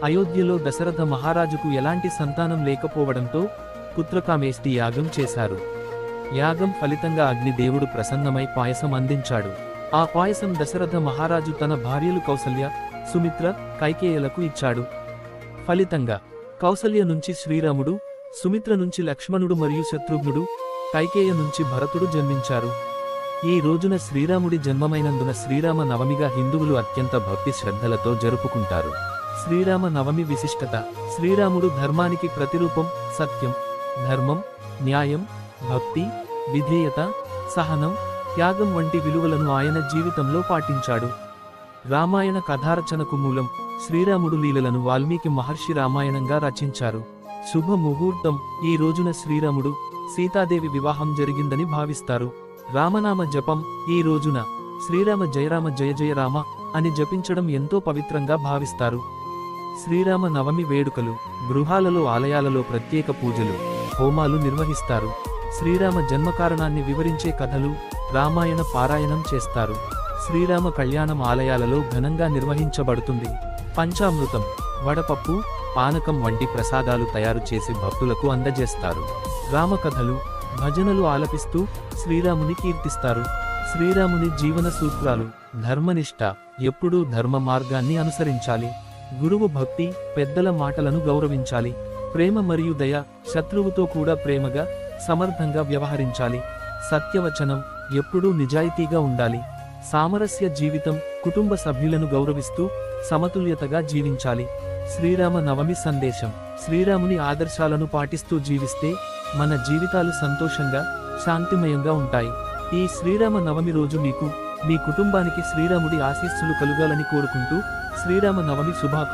అయోధ్యలో దశరథ మహారాజుకు ఎలాంటి సంతానం లేకపోవడంతో పుత్రకామేష్టి యాగం చేశారు. యాగం ఫలితంగా అగ్నిదేవుడు ప్రసన్నమై పాయసం అందించాడు. ఆ పాయసం దశరథ మహారాజు తన భార్యలు కౌసల్య, సుమిత్ర, కైకేయులకు ఇచ్చాడు. ఫలితంగా కౌసల్య నుంచి శ్రీరాముడు, సుమిత్ర నుంచి లక్ష్మణుడు మరియు శత్రుఘ్నుడు, కైకేయ నుంచి భరతుడు జన్మించారు. ఈ రోజున శ్రీరాముడి జన్మమైనందున శ్రీరామ నవమిగా హిందువులు అత్యంత భక్తి శ్రద్ధలతో జరుపుకుంటారు. శ్రీరామ నవమి విశిష్టత: శ్రీరాముడు ధర్మానికి ప్రతిరూపం. సత్యం, ధర్మం, న్యాయం, భక్తి, విధేయత, సహనం, త్యాగం వంటి విలువలను ఆయన జీవితంలో పాటించాడు. రామాయణ కథారచనకు మూలం: శ్రీరాముడు లీలలను వాల్మీకి మహర్షి రామాయణంగా రచించారు. శుభ ముహూర్తం: ఈ రోజున శ్రీరాముడు, సీతాదేవి వివాహం జరిగిందని భావిస్తారు. రామనామ జపం: ఈ రోజున శ్రీరామ జయరామ జయ జయ రామ అని జపించడం ఎంతో పవిత్రంగా భావిస్తారు. శ్రీరామ నవమి వేడుకలు: గృహాలలో, ఆలయాలలో ప్రత్యేక పూజలు, హోమాలు నిర్వహిస్తారు. శ్రీరామ జన్మకారణాన్ని వివరించే కథలు, రామాయణ పారాయణం చేస్తారు. శ్రీరామ కళ్యాణం ఆలయాలలో ఘనంగా నిర్వహించబడుతుంది. పంచామృతం, వడపప్పు, పానకం వంటి ప్రసాదాలు తయారు చేసి భక్తులకు అందజేస్తారు. రామకథలు, భజనలు ఆలపిస్తూ శ్రీరాముని కీర్తిస్తారు. శ్రీరాముని జీవన సూత్రాలు: ధర్మనిష్ట: ఎప్పుడూ ధర్మ మార్గాన్ని అనుసరించాలి. గురువు భక్తి: పెద్దల మాటలను గౌరవించాలి. ప్రేమ మరియు దయ: శత్రువుతో కూడా ప్రేమగా, సమర్థంగా వ్యవహరించాలి. సత్యవచనం: ఎప్పుడూ నిజాయితీగా ఉండాలి. సామరస్య జీవితం: కుటుంబ సభ్యులను గౌరవిస్తూ సమతుల్యతగా జీవించాలి. శ్రీరామ నవమి సందేశం: శ్రీరాముని ఆదర్శాలను పాటిస్తూ జీవిస్తే మన జీవితాలు సంతోషంగా, శాంతిమయంగా ఉంటాయి. ఈ శ్రీరామ నవమి రోజు మీకు, మీ కుటుంబానికి శ్రీరాముడి ఆశీస్సులు కలుగాలని కోరుకుంటూ శ్రీరామ నవమి శుభాకాంక్షలు.